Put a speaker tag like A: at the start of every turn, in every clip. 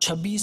A: 26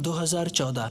A: 2014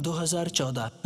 A: 2014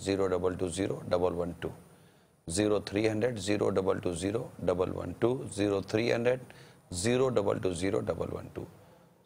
B: 022 112 0300 022 112 0300 022 112।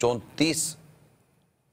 B: 34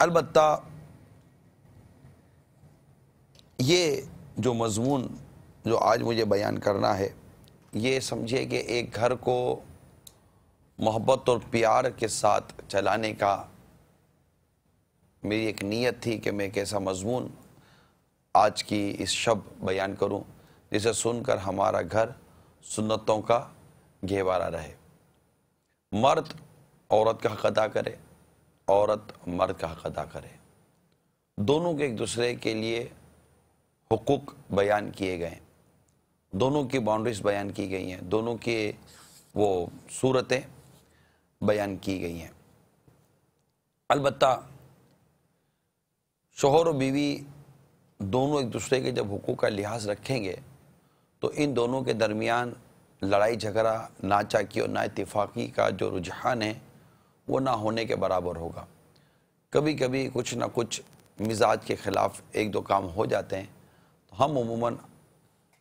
B: البتہ یہ جو مضمون جو آج مجھے بیان کرنا ہے، یہ سمجھے کہ ایک گھر کو محبت اور پیار کے ساتھ چلانے کا میری ایک نیت تھی کہ میں ایک ایسا مضمون آج کی اس شب بیان کروں جسے سن کر ہمارا گھر سنتوں کا گہوارہ رہے۔ مرد عورت کا حق ادا کرے، عورت مرد کا حق ادا کرے، دونوں کے ایک دوسرے کے لیے حقوق بیان کیے گئے ہیں، دونوں کی باؤنڈریز بیان کی گئی ہیں، دونوں کے وہ صورتیں بیان کی گئی ہیں۔ البتہ شوہر و بیوی دونوں ایک دوسرے کے جب حقوق کا لحاظ رکھیں گے تو ان دونوں کے درمیان لڑائی جھگڑا، ناچاکی اور نا اتفاقی کا جو رجحان ہے وہ نہ ہونے کے برابر ہوگا۔ کبھی کبھی کچھ نہ کچھ مزاج کے خلاف ایک دو کام ہو جاتے ہیں تو ہم عموماً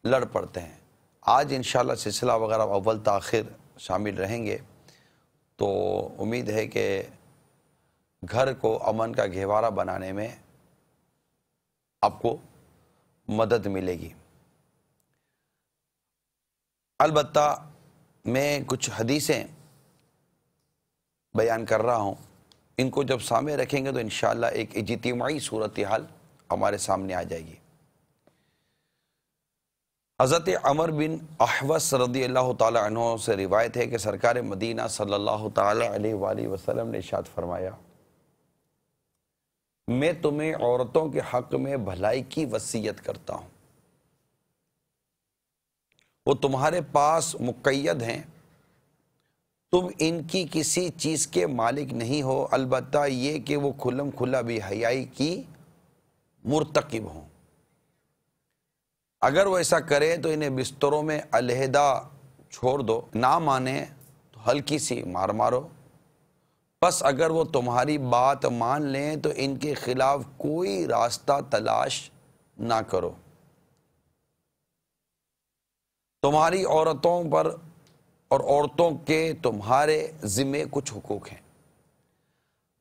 B: لڑ پڑتے ہیں۔ آج انشاءاللہ سلسلہ وغیرہ اول تاخیر شامل رہیں گے تو امید ہے کہ گھر کو امن کا گہوارہ بنانے میں آپ کو مدد ملے گی۔ البتہ میں کچھ حدیثیں بیان کر رہا ہوں، ان کو جب سامنے رکھیں گے تو انشاءاللہ ایک اجتماعی صورتحال ہمارے سامنے آ جائے گی۔ حضرت عمر بن احوص رضی اللہ تعالی عنہ سے روایت ہے کہ سرکار مدینہ صلی اللہ تعالی علیہ وآلہ وسلم نے ارشاد فرمایا، میں تمہیں عورتوں کے حق میں بھلائی کی وصیت کرتا ہوں، وہ تمہارے پاس مقید ہیں، تم ان کی کسی چیز کے مالک نہیں ہو البتہ یہ کہ وہ کھلم کھلا بے حیائی کی مرتکب ہوں۔ اگر وہ ایسا کرے تو انہیں بستروں میں علیحدہ چھوڑ دو، نہ مانے تو ہلکی سی مار مارو، بس اگر وہ تمہاری بات مان لیں تو ان کے خلاف کوئی راستہ تلاش نہ کرو۔ تمہاری عورتوں پر اور عورتوں کے تمہارے ذمے کچھ حقوق ہیں۔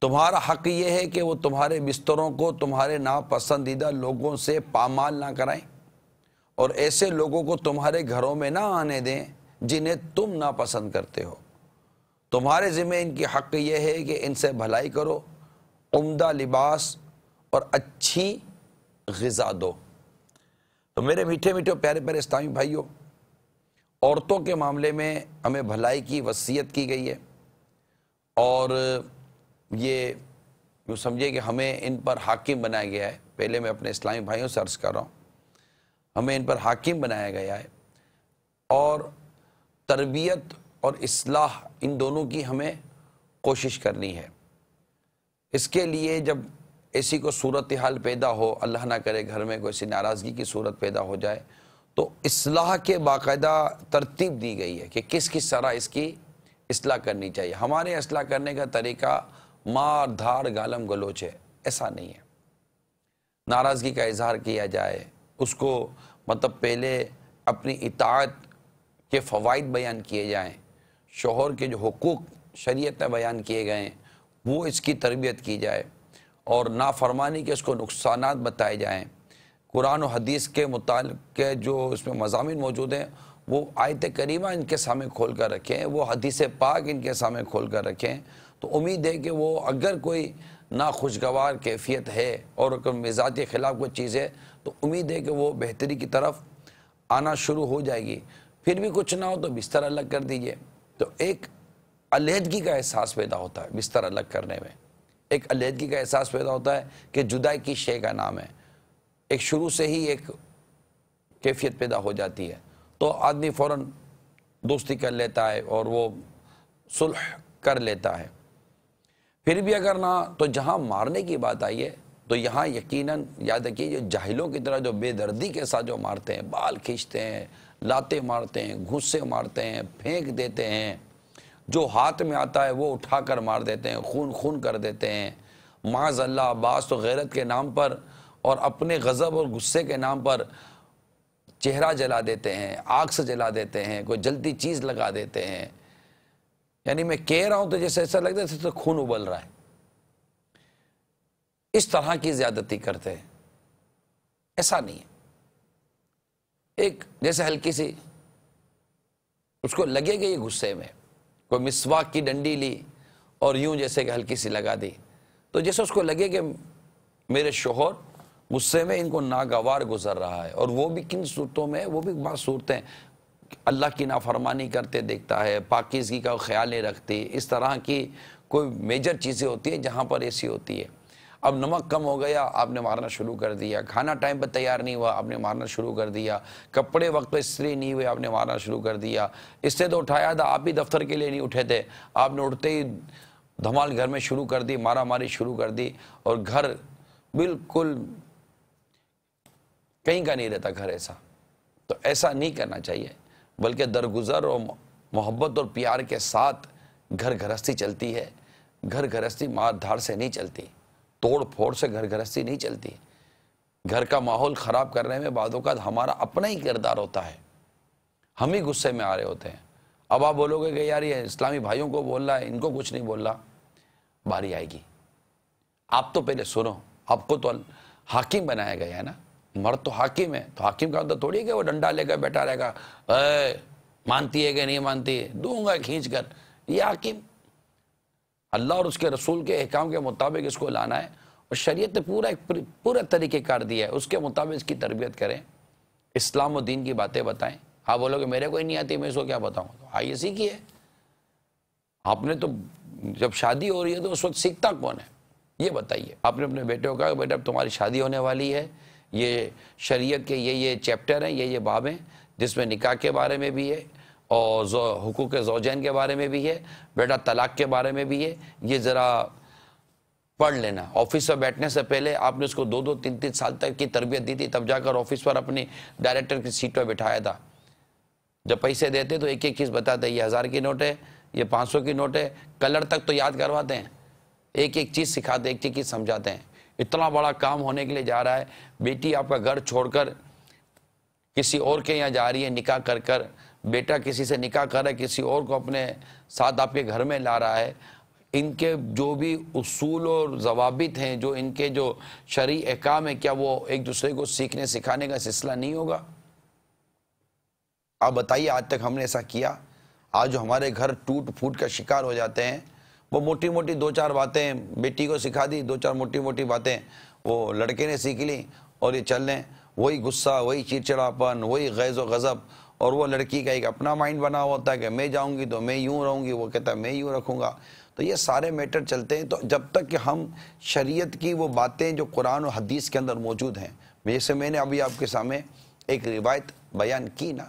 B: تمہارا حق یہ ہے کہ وہ تمہارے بستروں کو تمہارے ناپسندیدہ لوگوں سے پامال نہ کرائیں اور ایسے لوگوں کو تمہارے گھروں میں نہ آنے دیں جنہیں تم ناپسند کرتے ہو۔ تمہارے ذمہ ان کی حق یہ ہے کہ ان سے بھلائی کرو، عمدہ لباس اور اچھی غذا دو۔ تو میرے میٹھے میٹھے پیارے پیارے اسلامی بھائیوں، عورتوں کے معاملے میں ہمیں بھلائی کی وصیت کی گئی ہے اور یہ یوں سمجھے کہ ہمیں ان پر حاکم بنایا گیا ہے۔ پہلے میں اپنے اسلامی بھائیوں سے عرض کر رہا ہوں، ہمیں ان پر حاکم بنایا گیا ہے اور تربیت اور اصلاح ان دونوں کی ہمیں کوشش کرنی ہے۔ اس کے لیے جب ایسی کوئی صورتحال پیدا ہو، اللہ نہ کرے گھر میں کوئی سی ناراضگی کی صورت پیدا ہو جائے تو اصلاح کے باقاعدہ ترتیب دی گئی ہے کہ کس کس طرح اس کی اصلاح کرنی چاہیے۔ ہمارے اصلاح کرنے کا طریقہ مار دھاڑ گالم گلوچ ہے، ایسا نہیں ہے۔ ناراضگی کا اظہار کیا جائے، اس کو مطلب پہلے اپنی اطاعت کے فوائد بیان کیے جائیں، شوہر کے جو حقوق شریعت میں بیان کیے گئے ہیں وہ اس کی تربیت کی جائے اور نافرمانی کے اس کو نقصانات بتائے جائیں۔ قرآن و حدیث کے متعلق جو اس میں مضامین موجود ہیں وہ آیت کریمہ ان کے سامنے کھول کر رکھیں، وہ حدیث پاک ان کے سامنے کھول کر رکھیں، تو امید ہے کہ وہ اگر کوئی ناخوشگوار کیفیت ہے اور مزاج کے خلاف کوئی چیز ہے تو امید ہے کہ وہ بہتری کی طرف آنا شروع ہو جائے گی۔ پھر بھی کچھ نہ ہو تو بستر الگ کر دیجئے، تو ایک علیحدگی کا احساس پیدا ہوتا ہے۔ بستر الگ کرنے میں ایک علیحدگی کا احساس پیدا ہوتا ہے کہ جدائی کی شے کا نام ہے، ایک شروع سے ہی ایک کیفیت پیدا ہو جاتی ہے، تو آدمی فوراً دوستی کر لیتا ہے اور وہ صلح کر لیتا ہے۔ پھر بھی اگر نہ تو جہاں مارنے کی بات آئی ہے تو یہاں یقیناً یاد رکھیے جو جاہلوں کی طرح جو بے دردی کے ساتھ جو مارتے ہیں، بال کھینچتے ہیں، لاتے مارتے ہیں، گھوسے مارتے ہیں، پھینک دیتے ہیں، جو ہاتھ میں آتا ہے وہ اٹھا کر مار دیتے ہیں، خون خون کر دیتے ہیں، معاذ اللہ باس و غیرت کے نام پر اور اپنے غضب اور غصے کے نام پر چہرہ جلا دیتے ہیں، آگ سے جلا دیتے ہیں، کوئی جلتی چیز لگا دیتے ہیں۔ یعنی میں کہہ رہا ہوں تو جیسے ایسا لگتا ہے جیسے خون ابل رہا ہے۔ اس طرح کی زیادتی کرتے ہیں. ایسا نہیں ہے. ایک جیسے ہلکی سی اس کو لگے گا یہ غصے میں، کوئی مسواک کی ڈنڈی لی اور یوں جیسے کہ ہلکی سی لگا دی، تو جیسے اس کو لگے کہ میرے شوہر غصے میں ان کو ناگوار گزر رہا ہے، اور وہ بھی کن صورتوں میں، وہ بھی بعض صورتیں اللہ کی نافرمانی کرتے دیکھتا ہے، پاکیزگی کا خیال نہیں رکھتی، اس طرح کی کوئی میجر چیزیں ہوتی ہیں جہاں پر ایسی ہوتی ہے. اب نمک کم ہو گیا، آپ نے مارنا شروع کر دیا. کھانا ٹائم پر تیار نہیں ہوا، آپ نے مارنا شروع کر دیا. کپڑے وقت پہ استری نہیں ہوئے، آپ نے مارنا شروع کر دیا. اس سے تو اٹھایا تھا، آپ ہی دفتر کے لیے نہیں اٹھے تھے، آپ نے اٹھتے ہی دھمال گھر میں شروع کر دی، مارا ماری شروع کر دی، اور گھر بالکل کہیں کا نہیں رہتا گھر ایسا. تو ایسا نہیں کرنا چاہیے، بلکہ درگزر اور محبت اور پیار کے ساتھ گھر گھرستی چلتی ہے. گھر گھرستی مار دھاڑ سے نہیں چلتی، توڑ پھوڑ سے گھر گھرستی نہیں چلتی. گھر کا ماحول خراب کرنے میں بعض اوقات ہمارا اپنا ہی کردار ہوتا ہے، ہم ہی غصے میں آ رہے ہوتے ہیں. اب آپ بولو گے کہ یار یہ اسلامی بھائیوں کو بول رہا ہے، ان کو کچھ نہیں بول رہا. باری آئے گی. آپ تو پہلے سنو، آپ کو تو حاکم بنایا گیا ہے نا، مرد تو حاکم ہے، تو حاکم کا مطلب تھوڑی ہے کہ وہ ڈنڈا لے کر بیٹھا رہے گا، اے مانتی ہے کہ نہیں مانتی، دوں گا کھینچ کر. یہ حاکم اللہ اور اس کے رسول کے احکام کے مطابق اس کو لانا ہے، اور شریعت نے پورا طریقہ کار دیا ہے، اس کے مطابق اس کی تربیت کریں، اسلام و دین کی باتیں بتائیں. آپ بولو کہ میرے کو ہی نہیں آتی، میں اس کو کیا بتاؤں؟ آئیے سیکھیے. آپ نے تو جب شادی ہو رہی ہے تو اس وقت سیکھتا کون ہے یہ بتائیے. آپ نے اپنے بیٹے کو کہا کہ بیٹا اب تمہاری شادی ہونے والی ہے، یہ شریعت کے یہ چیپٹر ہیں، یہ باب ہیں جس میں نکاح کے بارے میں بھی ہے، اور حقوق زوجین کے بارے میں بھی ہے، بیٹا طلاق کے بارے میں بھی ہے، یہ ذرا پڑھ لینا. آفس پر بیٹھنے سے پہلے آپ نے اس کو 2-3 سال تک کی تربیت دی تھی، تب جا کر آفس پر اپنی ڈائریکٹر کی سیٹ پر بٹھایا تھا. جب پیسے دیتے تو ایک ایک چیز بتاتے، یہ 1000 کی نوٹ ہے، یہ 500 کی نوٹ ہے، کلر تک تو یاد کرواتے ہیں، ایک ایک چیز سکھاتے، ایک ایک چیز سمجھاتے ہیں. اتنا بڑا کام ہونے کے لیے جا رہا ہے، بیٹی آپ کا گھر چھوڑ کر کسی اور کے یہاں جا رہی ہے نکاح کر کر، بیٹا کسی سے نکاح کر رہا ہے، کسی اور کو اپنے ساتھ آپ کے گھر میں لا رہا ہے. ان کے جو بھی اصول اور ضوابط ہیں، جو ان کے جو شرعی احکام ہیں، کیا وہ ایک دوسرے کو سیکھنے سکھانے کا سلسلہ نہیں ہوگا؟ آپ بتائیے آج تک ہم نے ایسا کیا؟ آج جو ہمارے گھر ٹوٹ پھوٹ کا شکار ہو جاتے ہیں، وہ موٹی موٹی 2-4 باتیں بیٹی کو سکھا دی، 2-4 موٹی موٹی باتیں وہ لڑکے نے سیکھ لی، اور یہ چل لیں، وہی غصہ، وہی چڑچڑاپن، وہی غیظ و غضب. اور وہ لڑکی کا ایک اپنا مائنڈ بنا ہوا ہوتا ہے کہ میں جاؤں گی تو میں یوں رہوں گی، وہ کہتا ہے میں یوں رکھوں گا. تو یہ سارے میٹر چلتے ہیں. تو جب تک کہ ہم شریعت کی وہ باتیں جو قرآن و حدیث کے اندر موجود ہیں، جیسے میں نے ابھی آپ کے سامنے ایک روایت بیان کی نا،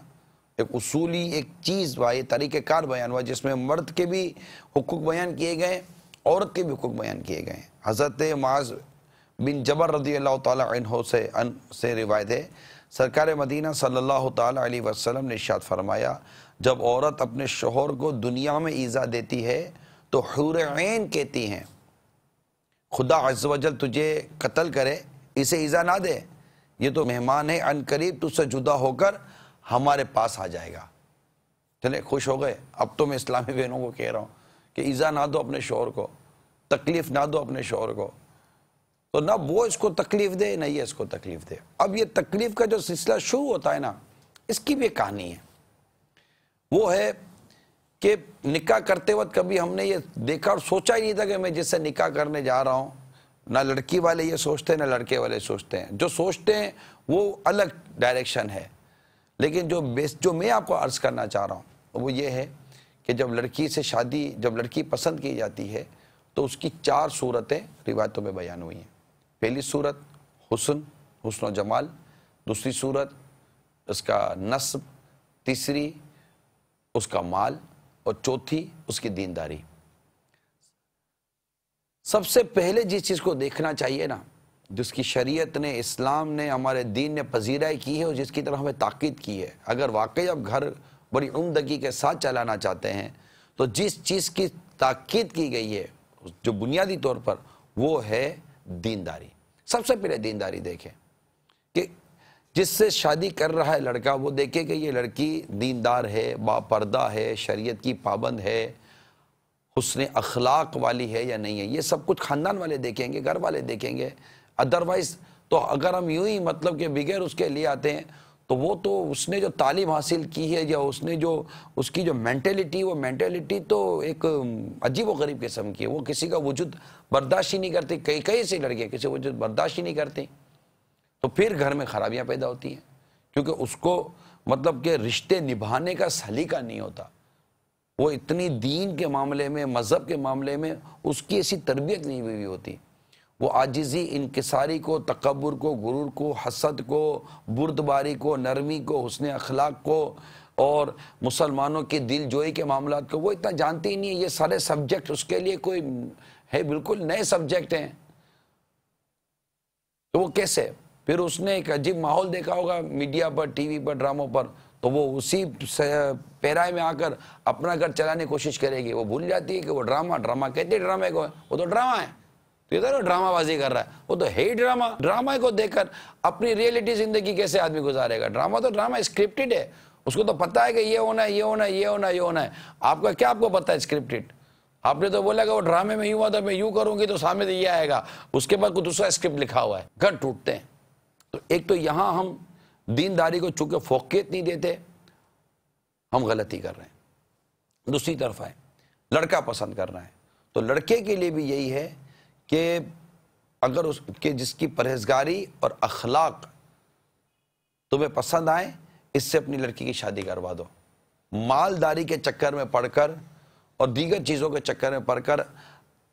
B: ایک اصولی ایک چیز طریقہ کار بیان ہوا جس میں مرد کے بھی حقوق بیان کیے گئے، عورت کے بھی حقوق بیان کیے گئے. حضرت معاذ بن جبل رضی اللہ تعالی عنہ سے روایت ہے، سرکار مدینہ صلی اللہ تعالی علیہ وسلم نے ارشاد فرمایا، جب عورت اپنے شوہر کو دنیا میں ایذا دیتی ہے تو حور عین کہتی ہیں، خدا عز و جل تجھے قتل کرے، اسے ایذا نہ دے، یہ تو مہمان ہے، عن قریب تجھ سے جدا ہو کر ہمارے پاس آ جائے گا. چلے خوش ہو گئے. اب تو میں اسلامی بہنوں کو کہہ رہا ہوں کہ ایذا نہ دو اپنے شوہر کو، تکلیف نہ دو اپنے شوہر کو. تو نہ وہ اس کو تکلیف دے، نہ یہ اس کو تکلیف دے. اب یہ تکلیف کا جو سلسلہ شروع ہوتا ہے نا، اس کی بھی ایک کہانی ہے. وہ ہے کہ نکاح کرتے وقت کبھی ہم نے یہ دیکھا اور سوچا ہی نہیں تھا کہ میں جس سے نکاح کرنے جا رہا ہوں، نہ لڑکی والے یہ سوچتے ہیں نہ لڑکے والے سوچتے ہیں. جو سوچتے ہیں وہ الگ ڈائریکشن ہے. لیکن جو میں آپ کو عرض کرنا چاہ رہا ہوں وہ یہ ہے کہ جب لڑکی پسند کی جاتی ہے تو اس کی 4 صورتیں روایتوں میں بیان ہوئی ہیں. پہلی صورت حسن و جمال، دوسری صورت اس کا نسب، تیسری اس کا مال، اور چوتھی اس کی دینداری. سب سے پہلے جس چیز کو دیکھنا چاہیے نا، جس کی شریعت نے، اسلام نے، ہمارے دین نے پذیرائی کی ہے اور جس کی طرف ہمیں تاکید کی ہے، اگر واقعی اب گھر بڑی عمدگی کے ساتھ چلانا چاہتے ہیں تو جس چیز کی تاکید کی گئی ہے جو بنیادی طور پر، وہ ہے دینداری. سب سے پہلے دینداری دیکھیں کہ جس سے شادی کر رہا ہے لڑکا، وہ دیکھے کہ یہ لڑکی دیندار ہے، با پردہ ہے، شریعت کی پابند ہے، حسن اخلاق والی ہے یا نہیں ہے، یہ سب کچھ خاندان والے دیکھیں گے، گھر والے دیکھیں گے. ادروائز تو اگر ہم یوں ہی مطلب کہ بغیر اس کے لیے آتے ہیں تو وہ تو اس نے جو تعلیم حاصل کی ہے یا اس نے جو اس کی جو مینٹلٹی، وہ مینٹلٹی تو ایک عجیب و غریب قسم کی ہے. وہ کسی کا وجود برداشت ہی نہیں کرتی. کئی سی لڑکیاں کسی وجود برداشت ہی نہیں کرتی، تو پھر گھر میں خرابیاں پیدا ہوتی ہیں، کیونکہ اس کو مطلب کہ رشتے نبھانے کا سلیقہ نہیں ہوتا. وہ اتنی دین کے معاملے میں، مذہب کے معاملے میں اس کی ایسی تربیت نہیں ہوئی ہوتی. وہ عاجزی، انکساری کو، تکبر کو، غرور کو، حسد کو، بردباری کو، نرمی کو، حسن اخلاق کو اور مسلمانوں کی دل جوئی کے معاملات کو وہ اتنا جانتی ہی نہیں ہے. یہ سارے سبجیکٹ اس کے لیے کوئی ہے بالکل نئے سبجیکٹ ہیں. تو وہ کیسے؟ پھر اس نے ایک عجیب ماحول دیکھا ہوگا میڈیا پر، ٹی وی پر، ڈراموں پر، تو وہ اسی پیرائے میں آ کر اپنا گھر چلانے کی کوشش کرے گی. وہ بھول جاتی ہے کہ وہ ڈرامہ کہتے ہیں ڈرامے کو، وہ تو ڈرامہ ہے. تو ادھر وہ ڈرامہ بازی کر رہا ہے، وہ تو ہے ہی ڈرامہ. ڈرامہ کو دیکھ کر اپنی ریئلٹی زندگی کیسے آدمی گزارے گا؟ ڈرامہ تو ڈرامہ اسکرپٹڈ ہے. اس کو تو پتہ ہے کہ یہ ہونا ہے، یہ ہونا ہے، یہ ہونا ہے، یہ ہونا ہے. آپ کا کیا آپ کو پتہ ہے اسکرپٹڈ؟ آپ نے تو بولا کہ وہ ڈرامے میں یوں ہوا تھا، میں یوں کروں گی تو سامنے یہ آئے گا، اس کے بعد کوئی دوسرا اسکرپٹ لکھا ہوا ہے. گھر ٹوٹتے ہیں. تو ایک تو یہاں ہم دینداری کو چونکہ فوقیت نہیں دیتے، ہم غلطی کر رہے ہیں. دوسری طرف ہے لڑکا پسند کرنا ہے، تو لڑکے کے لیے بھی یہی ہے کہ اگر اس کے جس کی پرہیزگاری اور اخلاق تمہیں پسند آئے، اس سے اپنی لڑکی کی شادی کروا دو. مالداری کے چکر میں پڑھ کر اور دیگر چیزوں کے چکر میں پڑھ کر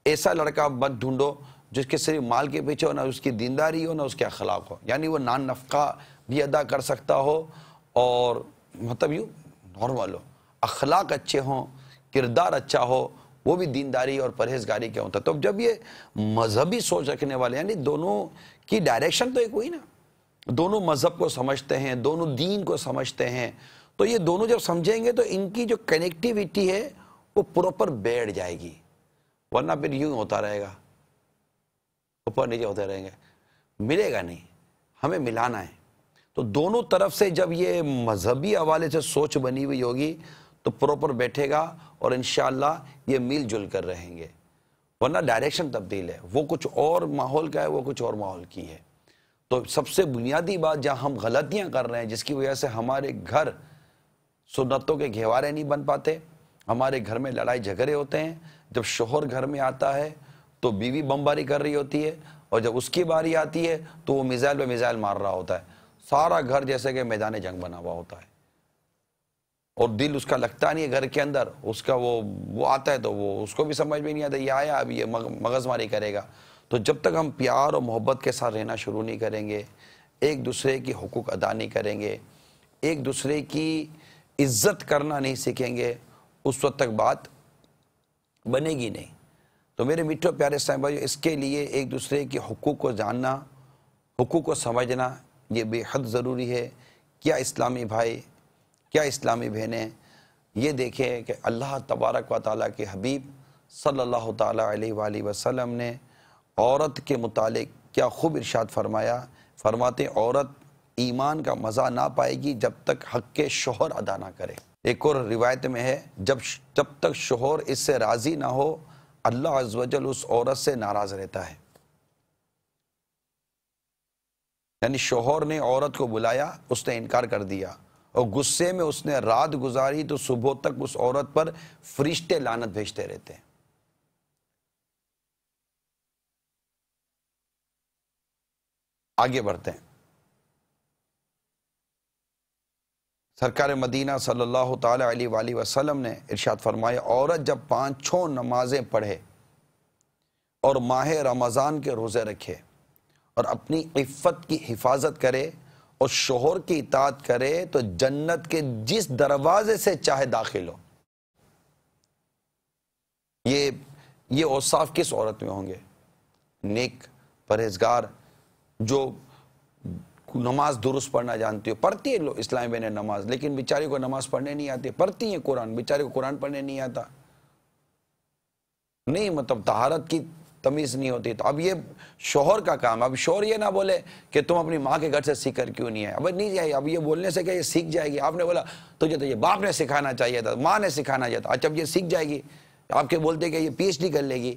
B: ایسا لڑکا مت ڈھونڈو جس کے صرف مال کے پیچھے ہو، نہ اس کی دینداری ہو، نہ اس کے اخلاق ہو. یعنی وہ نان نفقہ بھی ادا کر سکتا ہو اور مطلب یوں نارمل ہو، اخلاق اچھے ہوں، کردار اچھا ہو، وہ بھی دینداری اور پرہیزگاری کے ہوتا ہے. تو جب یہ مذہبی سوچ رکھنے والے، یعنی دونوں کی ڈائریکشن تو ایک ہوئی نا، دونوں مذہب کو سمجھتے ہیں، دونوں دین کو سمجھتے ہیں، تو یہ دونوں جب سمجھیں گے تو ان کی جو کنیکٹیویٹی ہے وہ پراپر بیٹھ جائے گی. ورنہ پھر یوں ہوتا رہے گا، اوپر نیچے ہوتے رہیں گے، ملے گا نہیں. ہمیں ملانا ہے. تو دونوں طرف سے جب یہ مذہبی حوالے سے سوچ بنی ہوئی ہوگی تو پراپر بیٹھے گا اور انشاءاللہ یہ مل جل کر رہیں گے. ورنہ ڈائریکشن تبدیل ہے، وہ کچھ اور ماحول کا ہے، وہ کچھ اور ماحول کی ہے. تو سب سے بنیادی بات جہاں ہم غلطیاں کر رہے ہیں، جس کی وجہ سے ہمارے گھر سنتوں کے گہوارے نہیں بن پاتے، ہمارے گھر میں لڑائی جھگڑے ہوتے ہیں. جب شوہر گھر میں آتا ہے تو بیوی بمباری کر رہی ہوتی ہے، اور جب اس کی باری آتی ہے تو وہ میزائل پہ میزائل مار رہا ہوتا ہے. سارا گھر جیسے کہ میدان جنگ بنا ہوا ہوتا ہے، اور دل اس کا لگتا نہیں ہے گھر کے اندر. اس کا وہ آتا ہے تو وہ اس کو بھی سمجھ میں نہیں آتا، یہ آیا اب یہ مغز ماری کرے گا. تو جب تک ہم پیار اور محبت کے ساتھ رہنا شروع نہیں کریں گے، ایک دوسرے کی حقوق ادا نہیں کریں گے، ایک دوسرے کی عزت کرنا نہیں سیکھیں گے، اس وقت تک بات بنے گی نہیں. تو میرے میٹھے پیارے اسلام بھائی، اس کے لیے ایک دوسرے کے حقوق کو جاننا، حقوق کو سمجھنا یہ بے حد ضروری ہے. کیا اسلامی بھائی، کیا اسلامی بہنیں یہ دیکھیں کہ اللہ تبارک و تعالیٰ کے حبیب صلی اللہ تعالیٰ علیہ وآلہ وسلم نے عورت کے متعلق کیا خوب ارشاد فرمایا. فرماتے عورت ایمان کا مزہ نہ پائے گی جب تک حق کے شوہر ادا نہ کرے. ایک اور روایت میں ہے جب تک شوہر اس سے راضی نہ ہو اللہ عز و جل اس عورت سے ناراض رہتا ہے. یعنی شوہر نے عورت کو بلایا، اس نے انکار کر دیا اور غصے میں اس نے رات گزاری تو صبح تک اس عورت پر فرشتے لعنت بھیجتے رہتے ہیں. آگے بڑھتے ہیں. سرکار مدینہ صلی اللہ تعالی علیہ وآلہ وسلم نے ارشاد فرمایا عورت جب 5 نمازیں پڑھے اور ماہ رمضان کے روزے رکھے اور اپنی عفت کی حفاظت کرے اور شوہر کی اطاعت کرے تو جنت کے جس دروازے سے چاہے داخل ہو. یہ اوصاف کس عورت میں ہوں گے؟ نیک، پرہیزگار، جو نماز درست پڑھنا جانتی ہو. پڑھتی ہے اسلامی بہنیں نماز، لیکن بیچاری کو نماز پڑھنے نہیں آتی. پڑھتی ہیں قرآن، بیچاری کو قرآن پڑھنے نہیں آتا، نہیں مطلب طہارت کی تمیز نہیں ہوتی. تو اب یہ شوہر کا کام. اب شوہر یہ نہ بولے کہ تم اپنی ماں کے گھر سے سیکھ کر کیوں نہیں آئے. اب نہیں جائے. اب یہ بولنے سے کہ یہ سیکھ جائے گی. آپ نے بولا تجھے تو یہ باپ نے سکھانا چاہیے تھا، ماں نے سکھانا چاہیے تھا. اچھا اب یہ سیکھ جائے گی. آپ کے بولتے کہ یہ پی ایچ ڈی کر لے گی،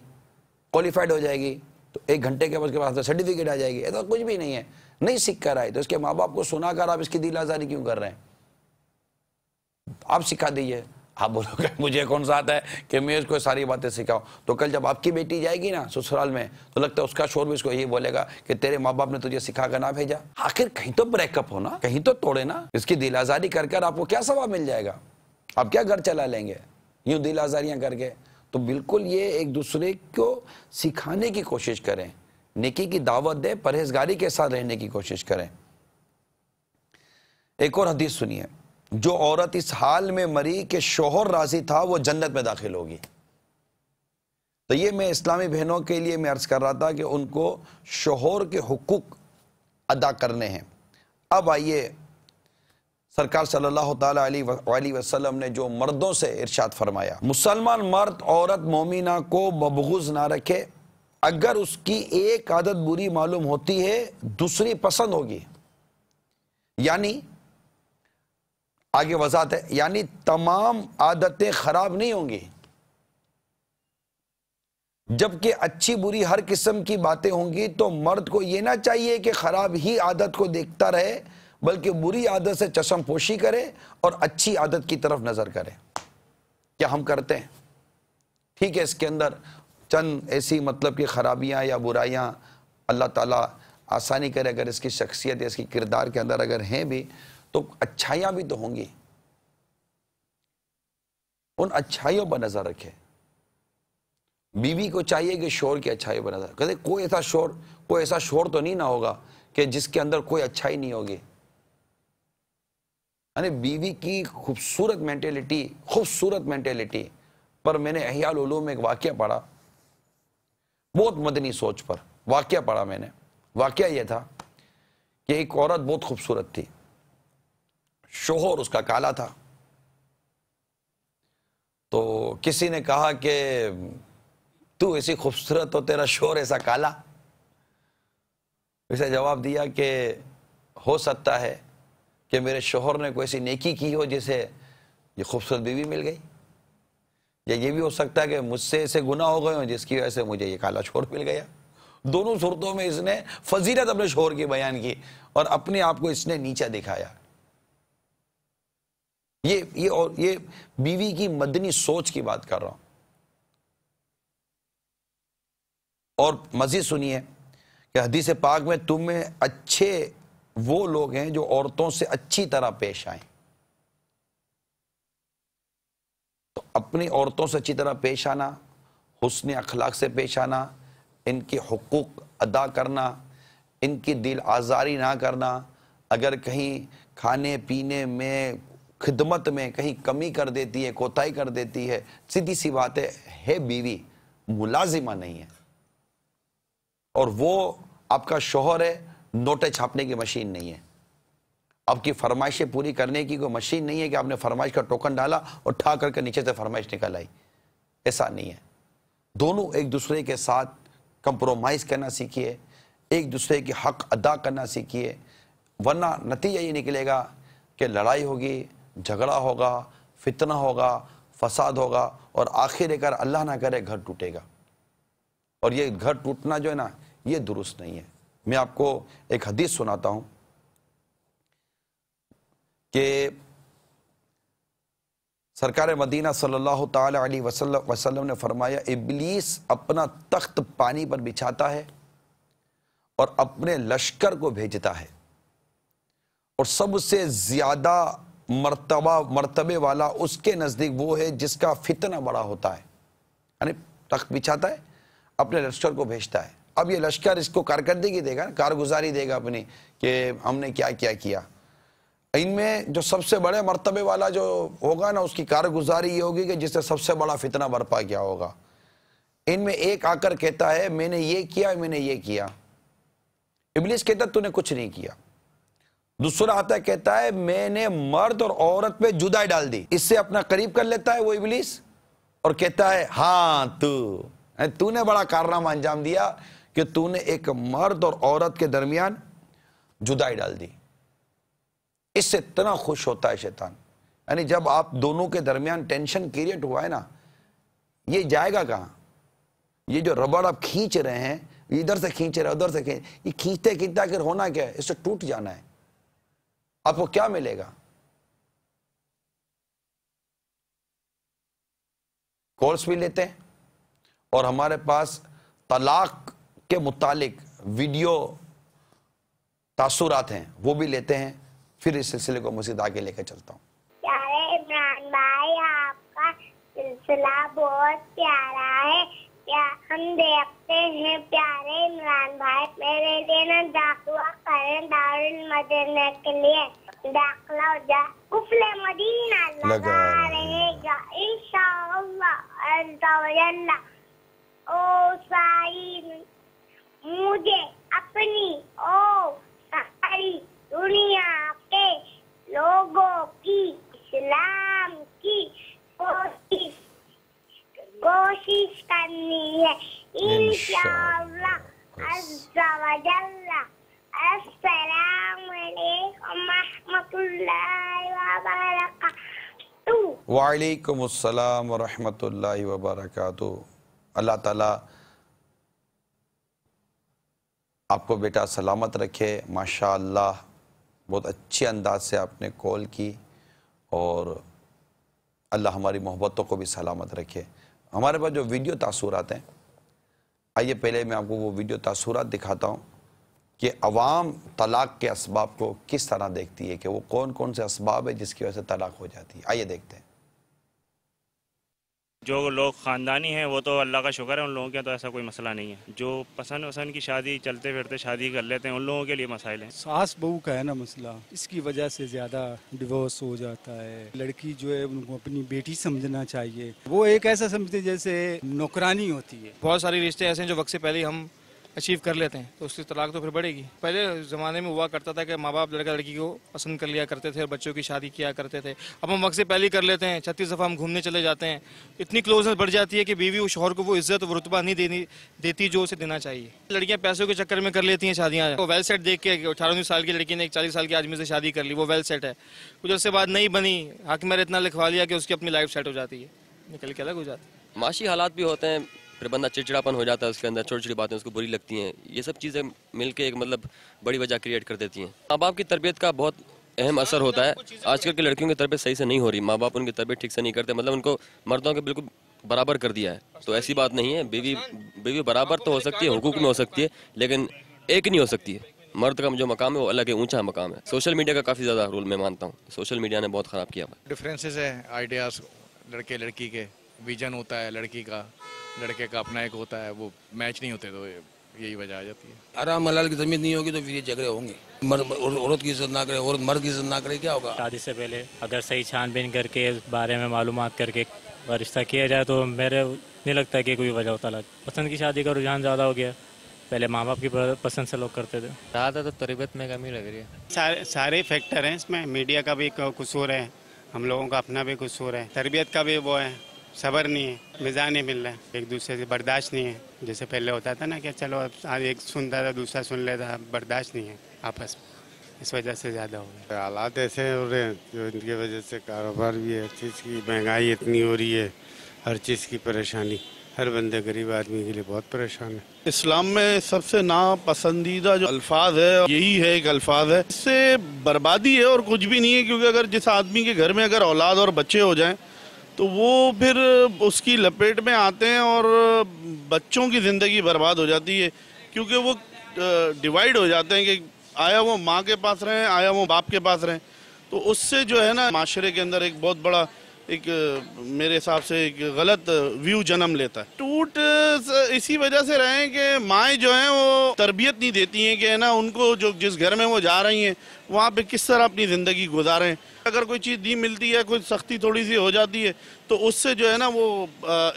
B: کوالیفائڈ ہو جائے گی، تو 1 گھنٹے کے بعد اس کے پاس سرٹیفکیٹ آ جائے گی، ایسا کچھ بھی نہیں ہے. نہیں سیکھ کر آئے تو اس کے ماں باپ کو سنا کر آپ اس کی دل آزاری کیوں کر رہے ہیں؟ آپ سکھا دیجئے. آپ بولو کہ مجھے کون سا آتا ہے کہ میں اس کو ساری باتیں سکھاؤں. تو کل جب آپ کی بیٹی جائے گی نا سسرال میں تو لگتا ہے اس کا شوہر بھی اس کو یہی بولے گا کہ تیرے ماں باپ نے تجھے سکھا کر نہ بھیجا. آخر کہیں تو بریک اپ ہونا، کہیں تو توڑے نا. اس کی دل آزاری کر کر آپ کو کیا ثواب مل جائے گا؟ آپ کیا گھر چلا لیں گے یوں دل آزاریاں کر کے؟ تو بالکل یہ ایک دوسرے کو سکھانے کی کوشش کریں، نیکی کی دعوت دیں، پرہیزگاری کے ساتھ رہنے کی کوشش کریں. ایک اور حدیث سنیے، جو عورت اس حال میں مری کہ شوہر راضی تھا وہ جنت میں داخل ہوگی. تو یہ میں اسلامی بہنوں کے لیے میں عرض کر رہا تھا کہ ان کو شوہر کے حقوق ادا کرنے ہیں. اب آئیے سرکار صلی اللہ تعالیٰ علیہ وسلم نے جو مردوں سے ارشاد فرمایا، مسلمان مرد عورت مومنہ کو ببغض نہ رکھے، اگر اس کی ایک عادت بری معلوم ہوتی ہے دوسری پسند ہوگی. یعنی آگے وضاحت ہے، یعنی تمام عادتیں خراب نہیں ہوں گی، جبکہ اچھی بری ہر قسم کی باتیں ہوں گی. تو مرد کو یہ نہ چاہیے کہ خراب ہی عادت کو دیکھتا رہے، بلکہ بری عادت سے چشم پوشی کرے اور اچھی عادت کی طرف نظر کرے. کیا ہم کرتے ہیں؟ ٹھیک ہے، اس کے اندر چند ایسی مطلب کہ خرابیاں یا برائیاں اللہ تعالیٰ آسانی کرے، اگر اس کی شخصیت یا اس کی کردار کے اندر اگر ہیں بھی تو اچھائیاں بھی تو ہوں گی. ان اچھائیوں پر نظر رکھے. بیوی کو چاہیے کہ شوہر کی اچھائیوں پر نظر کہتے کوئی ایسا شوہر تو نہیں نہ ہوگا کہ جس کے اندر کوئی اچھائی نہیں ہوگی. یعنی بیوی کی خوبصورت مینٹیلٹی پر میں نے احیاء العلوم میں ایک واقعہ پڑھا، بہت مدنی سوچ پر واقعہ پڑھا میں نے. واقعہ یہ تھا کہ ایک عورت بہت خوبصورت تھی، شوہر اس کا کالا تھا. تو کسی نے کہا کہ تو ایسی خوبصورت ہو تیرا شوہر ایسا کالا. اسے جواب دیا کہ ہو سکتا ہے کہ میرے شوہر نے کوئی ایسی نیکی کی ہو جسے یہ خوبصورت بیوی مل گئی، یا یہ بھی ہو سکتا ہے کہ مجھ سے ایسے گناہ ہو گئے ہوں جس کی وجہ سے مجھے یہ کالا شوہر مل گیا. دونوں صورتوں میں اس نے فضیلت اپنے شوہر کی بیان کی اور اپنے آپ کو اس نے نیچا دکھایا. یہ بیوی کی مدنی سوچ کی بات کر رہا ہوں. اور مزید سنیے کہ حدیث پاک میں تم میں اچھے وہ لوگ ہیں جو عورتوں سے اچھی طرح پیش آئیں. تو اپنی عورتوں سے اچھی طرح پیش آنا، حسن اخلاق سے پیش آنا، ان کے حقوق ادا کرنا، ان کی دل آزاری نہ کرنا. اگر کہیں کھانے پینے میں خدمت میں کہیں کمی کر دیتی ہے، کوتاہی کر دیتی ہے، سیدھی سی بات ہے بیوی، ملازمہ نہیں ہے. اور وہ آپ کا شوہر ہے، نوٹیں چھاپنے کی مشین نہیں ہے. آپ کی فرمائشیں پوری کرنے کی کوئی مشین نہیں ہے کہ آپ نے فرمائش کا ٹوکن ڈالا اور ٹھا کر کے نیچے سے فرمائش نکل آئی. ایسا نہیں ہے. دونوں ایک دوسرے کے ساتھ کمپرومائز کرنا سیکھیے، ایک دوسرے کی حق ادا کرنا سیکھیے، ورنہ نتیجہ یہ نکلے گا کہ لڑائی ہوگی، جھگڑا ہوگا، فتنہ ہوگا، فساد ہوگا، اور آخر کار اللہ نہ کرے گھر ٹوٹے گا. اور یہ گھر ٹوٹنا جو ہے نا یہ درست نہیں ہے. میں آپ کو ایک حدیث سناتا ہوں کہ سرکار مدینہ صلی اللہ تعالی علیہ وسلم نے فرمایا، ابلیس اپنا تخت پانی پر بچھاتا ہے اور اپنے لشکر کو بھیجتا ہے، اور سب سے زیادہ مرتبے والا اس کے نزدیک وہ ہے جس کا فتنہ بڑا ہوتا ہے. یعنی تخت بچھاتا ہے، اپنے لشکر کو بھیجتا ہے. اب یہ لشکر اس کو کارکردگی دے گا، کارگزاری دے گا اپنی کہ ہم نے کیا کیا. ان میں جو سب سے بڑے مرتبے والا جو ہوگا نا اس کی کارگزاری یہ ہوگی کہ جس سے سب سے بڑا فتنہ برپا کیا ہوگا. ان میں ایک آ کر کہتا ہے میں نے یہ کیا، میں نے یہ کیا. ابلیس کہتا ہے تو نے کچھ نہیں کیا. دوسرا آتا ہے کہتا ہے میں نے مرد اور عورت پہ جدائی ڈال دی. اس سے اپنا قریب کر لیتا ہے وہ ابلیس اور کہتا ہے ہاں تو نے بڑا کارنامہ انجام دیا کہ تو نے ایک مرد اور عورت کے درمیان جدائی ڈال دی. اس سے اتنا خوش ہوتا ہے شیطان. یعنی جب آپ دونوں کے درمیان ٹینشن کریٹ ہوا ہے نا، یہ جائے گا کہاں؟ یہ جو ربڑ آپ کھینچ رہے ہیں، ادھر سے کھینچ رہے ہیں ادھر سے یہ کھینچتے کھینچتے آخر ہونا کیا ہے؟ اس سے ٹوٹ جانا ہے. آپ کو کیا ملے گا؟ کورس بھی لیتے ہیں اور ہمارے پاس طلاق کے متعلق ویڈیو تاثرات ہیں، وہ بھی لیتے ہیں. پھر اس سلسلے کو مزید آگے لے کے چلتا ہوں.
C: پیارے عمران بھائی، آپ کا سلسلہ بہت پیارا ہے. ہم دیکھتے ہیں پیارے عمران بھائی، میرے لیے نا داخلہ کریں دارالمدینہ کے لیے. داخلہ ہو جائے، قفل مدینہ لگا رہے گا انشاءاللہ عز و جل. او سعید، مجھے اپنی ساری دنیا کے لوگوں کی اسلام کی کوشش کرنی ہے انشاءاللہ عز و جل. السلام علیکم ورحمۃ اللہ وبرکاتہ.
B: وعلیکم السلام ورحمۃ اللہ وبرکاتہ. اللہ تعالیٰ آپ کو بیٹا سلامت رکھے. ماشاءاللہ بہت اچھے انداز سے آپ نے کال کی اور اللہ ہماری محبتوں کو بھی سلامت رکھے. ہمارے پاس جو ویڈیو تاثرات ہیں، آئیے پہلے میں آپ کو وہ ویڈیو تاثرات دکھاتا ہوں کہ عوام طلاق کے اسباب کو کس طرح دیکھتی ہے، کہ وہ کون کون سے اسباب ہیں جس کی وجہ سے طلاق ہو جاتی ہے. آئیے دیکھتے ہیں.
D: جو لوگ خاندانی ہیں وہ تو اللہ کا شکر ہے، ان لوگوں کے تو ایسا کوئی مسئلہ نہیں ہے. جو پسند کی شادی چلتے پھرتے شادی کر لیتے ہیں، ان لوگوں کے لیے مسائل ہیں.
E: ساس بہو کا ہے نا مسئلہ، اس کی وجہ سے زیادہ ڈیورس ہو جاتا ہے. لڑکی جو ہے ان کو اپنی بیٹی سمجھنا چاہیے. وہ ایک ایسا سمجھتے جیسے نوکرانی ہوتی ہے.
F: بہت ساری رشتے ایسے ہیں جو وقت سے پہلے ہم اچیو کر لیتے ہیں، تو اس کی طلاق تو پھر بڑھے گی. پہلے زمانے میں ہوا کرتا تھا کہ ماں باپ لڑکا لڑکی کو پسند کر لیا کرتے تھے اور بچوں کی شادی کیا کرتے تھے. اب ہم وقت سے پہلے کر لیتے ہیں، 36 دفعہ ہم گھومنے چلے جاتے ہیں. اتنی کلوزنس بڑھ جاتی ہے کہ بیوی اور شوہر کو وہ عزت و رتبہ نہیں دیتی جو اسے دینا چاہیے. لڑکیاں پیسوں کے چکر میں کر لیتی ہیں شادیاں. وہ ویل سیٹ دیکھ کے 18 سال کی لڑکی نے ایک 40 سال کے آدمی سے شادی کر لی، وہ ویل سیٹ ہے. کچھ اس سے بعد نہیں بنی، حاکم نے اتنا لکھوا لیا کہ اس کی اپنی لائف سیٹ ہو جاتی ہے، نکل کے الگ ہو جاتی ہے.
G: معاشی حالات بھی ہوتے ہیں، پھر بندہ چڑچڑاپن ہو جاتا ہے، اس کے اندر چھوٹی چھوٹی باتیں اس کو بری لگتی ہیں. یہ سب چیزیں مل کے ایک بڑی وجہ کریٹ کر دیتی ہیں. ماں باپ کی تربیت کا بہت اہم اثر ہوتا ہے. آج کل کی لڑکیوں کی تربیت صحیح سے نہیں ہو رہی. ماں باپ ان کی تربیت ٹھیک سے نہیں کرتے، ان کو مردوں کے بالکل برابر کر دیا ہے. تو ایسی بات نہیں ہے. بیوی برابر تو ہو سکتی ہے، حقوق میں ہو سکتی ہے، لیکن ایک نہیں ہو سکتی ہے. مرد کا جو مقام ہے وہ الگ ہے، اونچا مقام ہے. سوشل میڈیا کا کافی زیادہ رول میں مانتا ہوں. سوشل میڈیا نے بہت خراب کیا.
H: ڈفرینسز ہے آئیڈیاز لڑکے لڑکی کے. ویژن ہوتا ہے لڑکی کا، لڑکے کا اپنا ایک ہوتا ہے، وہ میچ نہیں ہوتے، تو یہی وجہ آ جاتی ہے.
I: حرام حلال کی تمیز نہیں ہوگی تو پھر یہ جھگڑے ہوں گے. عورت کی عزت نہ کرے، عورت مرد کی عزت نہ کرے، کیا ہوگا؟
J: شادی سے پہلے اگر صحیح چھان بین کر کے اس بارے میں معلومات کر کے رشتہ کیا جائے تو میرے نہیں لگتا کہ کوئی وجہ ہوتا. پسند کی شادی کا رجحان زیادہ ہو گیا. پہلے ماں باپ کی پسند سے لوگ کرتے تھے.
K: زیادہ تو تربیت میں کمی لگ رہی ہے.
L: سارے فیکٹر ہیں اس میں. میڈیا کا بھی قصور ہے، ہم لوگوں کا اپنا بھی قصور ہے، تربیت کا بھی وہ ہے. صبر نہیں ہے، مزاج نہیں مل رہا ہے، ایک دوسرے سے برداشت نہیں ہے. جیسے پہلے ہوتا تھا نا کہ چلو آج ایک سنتا تھا دوسرا سن لیتا، برداشت نہیں ہے آپس میں. اس وجہ سے زیادہ ہو گیا.
M: حالات ایسے ہو رہے ہیں جو ان کی وجہ سے کاروبار بھی ہے، ہر چیز کی مہنگائی اتنی ہو رہی ہے، ہر چیز کی پریشانی. ہر بندے غریب آدمی کے لیے بہت پریشان ہے.
N: اسلام میں سب سے ناپسندیدہ جو الفاظ ہے یہی ہے، ایک الفاظ ہے، اس سے بربادی ہے اور کچھ بھی نہیں ہے. کیونکہ اگر جس آدمی کے گھر میں اگر اولاد اور بچے ہو جائیں تو وہ پھر اس کی لپیٹ میں آتے ہیں اور بچوں کی زندگی برباد ہو جاتی ہے. کیونکہ وہ ڈیوائیڈ ہو جاتے ہیں کہ آیا وہ ماں کے پاس رہیں، آیا وہ باپ کے پاس رہیں. تو اس سے جو ہے نا معاشرے کے اندر ایک بہت بڑا ایک میرے حساب سے ایک غلط ویو جنم لیتا ہے. ٹوٹ اسی وجہ سے رہے ہیں کہ مائیں جو ہیں وہ تربیت نہیں دیتی ہیں کہ نا ان کو جو جس گھر میں وہ جا رہی ہیں وہاں پہ کس طرح اپنی زندگی گزاریں. اگر کوئی چیز نہیں ملتی ہے، کوئی سختی تھوڑی سی ہو جاتی ہے تو اس سے جو ہے نا وہ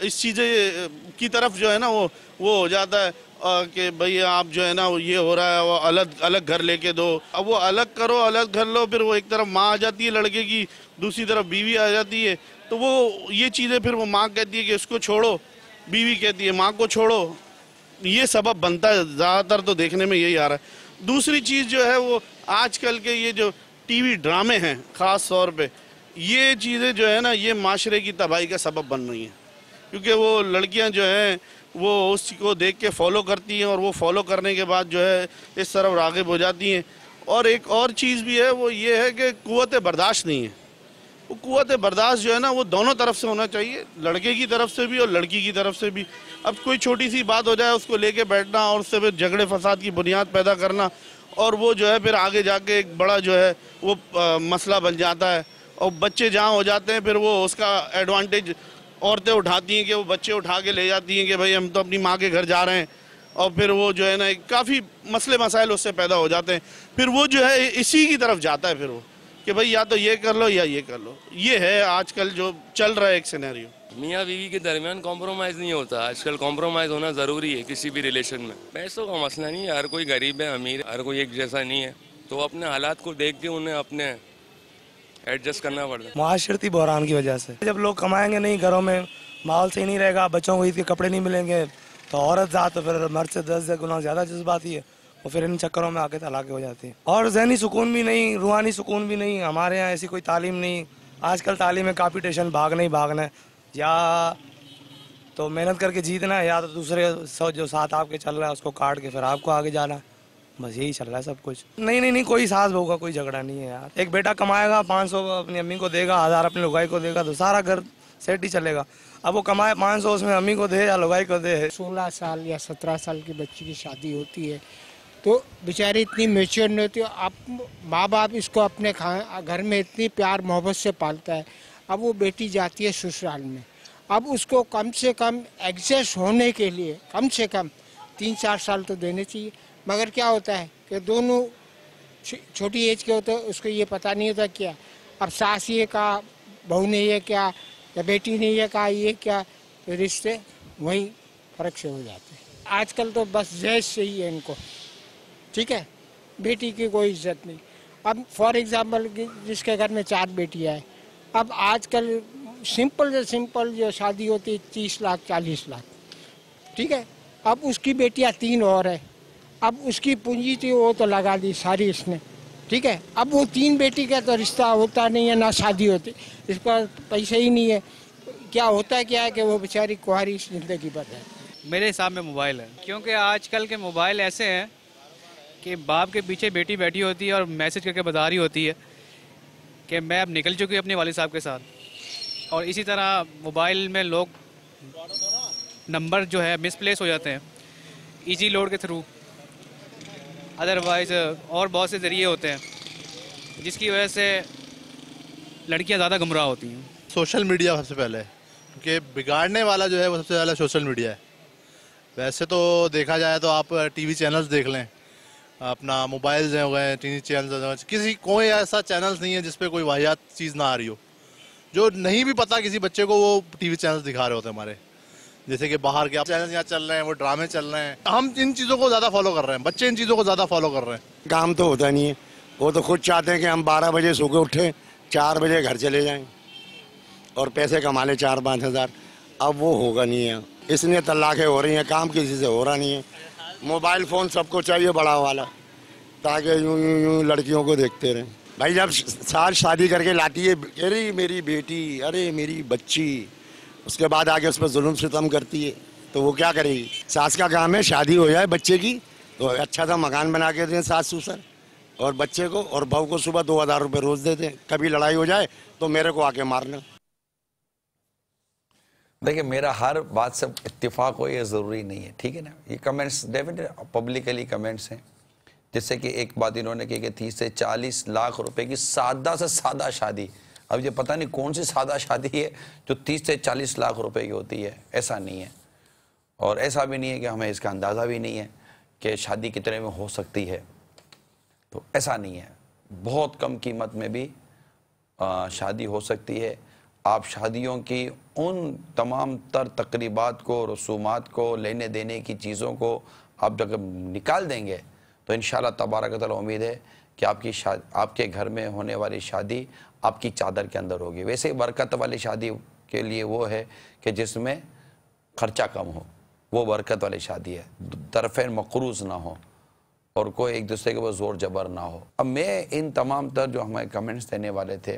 N: اس چیزیں کی طرف جو ہے نا وہ ہو جاتا ہے کہ بھئی آپ جو ہے نا یہ ہو رہا ہے، وہ الگ گھر لے کے دو. اب وہ الگ کرو، الگ گھر لو، پھر وہ ایک طرف ماں آ جاتی ہے لڑکے کی، دوسری طرف بیوی آ جاتی ہے. تو وہ یہ چیزیں پھر وہ ماں کہتی ہے کہ اس کو چھوڑو، بیوی کہتی ہے ماں کو چھوڑو. یہ سبب بنتا ہے زیادہ تر تو دیکھنے میں یہی آ رہا ہے. دوسری چیز جو ہے وہ آج کل کے یہ جو ٹی وی ڈرامے ہیں خاص طور پہ، یہ چیزیں جو ہے نا یہ معاشرے کی تباہی کا سبب بن رہی ہیں. کیونکہ وہ لڑکیاں جو ہیں وہ اس کو دیکھ کے فالو کرتی ہیں اور وہ فالو کرنے کے بعد جو ہے اس طرف راغب ہو جاتی ہیں. اور ایک اور چیز بھی ہے وہ یہ ہے کہ قوت برداشت نہیں ہے. وہ قوت برداشت جو ہے نا وہ دونوں طرف سے ہونا چاہیے, لڑکے کی طرف سے بھی اور لڑکی کی طرف سے بھی. اب کوئی چھوٹی سی بات ہو جائے اس کو لے کے بیٹھنا اور اس سے پھر جھگڑے فساد کی بنیاد پیدا کرنا, اور وہ جو ہے پھر آگے جا کے ایک بڑا جو ہے وہ مسئلہ بن جاتا ہے. اور بچے جہاں ہو جاتے ہیں پھر وہ اس کا ایڈوانٹیج عورتیں اٹھاتی ہیں کہ وہ بچے اٹھا کے لے جاتی ہیں کہ بھائی ہم تو اپنی ماں کے گھر جا رہے ہیں, اور پھر وہ جو ہے نا کافی مسئلے مسائل اس سے پیدا ہو جاتے ہیں. پھر وہ جو ہے اسی کی طرف جاتا ہے پھر وہ کہ بھئی یا تو یہ کر لو یا یہ کر لو. یہ ہے آج کل جو چل رہا ہے ایک سینیریو.
O: میاں بیوی کے درمیان کمپرومائز نہیں ہوتا. آج کل کمپرومائز ہونا ضروری ہے کسی بھی ریلیشن میں. پیسوں کا مسئلہ نہیں ہے, ہر کوئی غریب ہے امیر, ہر کوئی ایک جیسا نہیں ہے, تو اپنے حالات کو دیکھ کے انہیں اپنے ایڈجسٹ کرنا پڑتا ہے.
P: معاشرتی بحران کی وجہ سے جب لوگ کمائیں گے نہیں, گھروں میں ماحول صحیح نہیں رہے گا, بچوں کو عید کے کپڑے نہیں ملیں گے, تو عورت ذات تو پھر مرد سے 10 گنا زیادہ جذباتی ہے, اور پھر ان چکروں میں آ کے طلاقیں ہو جاتی ہیں. اور ذہنی سکون بھی نہیں, روحانی سکون بھی نہیں. ہمارے یہاں ایسی کوئی تعلیم نہیں. آج کل تعلیم میں کمپٹیشن, بھاگنا ہی بھاگنا ہے, یا تو محنت کر کے جیتنا ہے, یا تو دوسرے جو ساتھ آپ کے چل رہا ہے اس کو کاٹ کے پھر آپ کو آگے جانا ہے. بس یہی چل رہا ہے سب کچھ. نہیں, کوئی ساس بہو کا کوئی جھگڑا نہیں ہے یار. ایک بیٹا کمائے گا 500 اپنی امی کو دے گا, 1000 اپنی لگائی کو دے گا, تو سارا گھر سیٹ ہی چلے گا. اب وہ کمائے 500 اس میں امی کو دے یا لگائی کو دے.
Q: 16 سال یا 17 سال کی بچی کی شادی ہوتی ہے تو بیچاری اتنی میچور نہیں ہوتی. اب ماں باپ اس کو اپنے گھر میں اتنی پیار محبت سے پالتا ہے. اب وہ بیٹی جاتی ہے سسرال میں, اب اس کو کم سے کم ایڈجسٹ ہونے کے لیے کم سے کم 3-4 سال تو دینے چاہیے. مگر کیا ہوتا ہے کہ دونوں چھوٹی ایج کے ہوتے ہیں, اس کو یہ پتہ نہیں ہوتا کیا. اب ساس یہ کہا, بہو نے یہ کیا, یا بیٹی نے یہ کہا یہ کیا, رشتے وہیں فرق سے ہو جاتے ہیں. آج کل تو بس جہیز سے ہی ہے ان کو, ٹھیک ہے, بیٹی کی کوئی عزت نہیں. اب فار ایگزامپل جس کے گھر میں 4 بیٹیاں ہیں, اب آج کل سمپل سے سمپل جو شادی ہوتی ہے 30 لاکھ 40 لاکھ, ٹھیک ہے. اب اس کی بیٹیاں 3 اور ہیں, اب اس کی پونجی تھی وہ تو لگا دی ساری اس نے, ٹھیک ہے. اب وہ 3 بیٹی کا تو رشتہ ہوتا نہیں ہے, نہ شادی ہوتی, اس کا پیسے ہی نہیں ہے. کیا ہوتا ہے کیا ہے کہ وہ بیچاری کواری زندگی پر ہے.
R: میرے حساب میں موبائل ہے, کیونکہ آج کل کے موبائل ایسے ہیں کہ باپ کے پیچھے بیٹی بیٹھی ہوتی ہے اور میسج کر کے بتا رہی ہوتی ہے کہ میں اب نکل چکی ہوں اپنے والد صاحب کے ساتھ. اور اسی طرح موبائل میں لوگ نمبر جو ہے مس پلیس ہو جاتے ہیں ایزی لوڈ کے تھرو, ادروائز اور بہت سے ذریعے ہوتے ہیں جس کی وجہ سے لڑکیاں زیادہ گمراہ ہوتی ہیں.
S: سوشل میڈیا سب سے پہلے, کیونکہ بگاڑنے والا جو ہے وہ سب سے زیادہ سوشل میڈیا ہے. ویسے تو دیکھا جائے تو آپ ٹی وی چینلز دیکھ لیں, اپنا موبائلز ہیں ہو گئے, ٹی وی چینلز, کسی کوئی ایسا چینلز نہیں ہے جس پہ کوئی واحد چیز نہ آ رہی ہو. جو نہیں بھی پتا کسی بچے کو وہ ٹی وی چینلز دکھا رہے ہوتے ہیں ہمارے, جیسے کہ باہر کے چینلز یہاں چل رہے ہیں, وہ ڈرامے چل رہے ہیں. ہم ان چیزوں کو زیادہ فالو کر رہے ہیں, بچے ان چیزوں کو زیادہ فالو کر رہے ہیں.
T: کام تو ہوتا نہیں ہے, وہ تو خود چاہتے ہیں کہ ہم 12 بجے سو کے اٹھیں, 4 بجے گھر چلے جائیں اور پیسے کما لیں 4-5 ہزار. اب وہ ہوگا نہیں ہے, اس لیے طلاقیں ہو رہی ہیں, کام کسی سے ہو رہا نہیں ہے. موبائل فون سب کو چاہیے بڑا والا, تاکہ یوں لڑکیوں کو دیکھتے رہیں. بھائی جب سال شادی کر کے لاتی ہے, ارے میری بیٹی, ارے میری بچی, اس کے بعد آگے اس پہ ظلم ستم کرتی ہے, تو وہ کیا کرے گی. ساس کا کام ہے شادی ہو جائے بچے کی تو اچھا سا مکان بنا کے دیں ساس سسر, اور بچے کو اور بہو کو صبح 2000 روپے روز دے دیں. کبھی لڑائی ہو جائے تو میرے کو آ کے مارنا.
B: دیکھیں میرا ہر بات سے اتفاق ہو یہ ضروری نہیں ہے, ٹھیک ہے نا. یہ کمنٹس ڈیفینیٹلی پبلکلی کمنٹس ہیں, جس سے کہ ایک بات انہوں نے کی کہ 30 سے 40 لاکھ روپے کی سادہ سے سادہ شادی. اب یہ پتہ نہیں کون سی سادہ شادی ہے جو 30 سے 40 لاکھ روپے کی ہوتی ہے. ایسا نہیں ہے, اور ایسا بھی نہیں ہے کہ ہمیں اس کا اندازہ بھی نہیں ہے کہ شادی کتنے میں ہو سکتی ہے. تو ایسا نہیں ہے, بہت کم قیمت میں بھی شادی ہو سکتی ہے. آپ شادیوں کی ان تمام تر تقریبات کو, رسومات کو, لینے دینے کی چیزوں کو آپ جب نکال دیں گے تو انشاءاللہ تبارک و تعالی امید ہے کہ آپ کے گھر میں ہونے والی شادی آپ کی چادر کے اندر ہوگی. ویسے برکت والی شادی کے لیے وہ ہے کہ جس میں خرچہ کم ہو, وہ برکت والی شادی ہے. طرفین مقروض نہ ہو اور کوئی ایک دوسرے کے وہ زور جبر نہ ہو. اب میں ان تمام تر جو ہمیں کمنٹس دینے والے تھے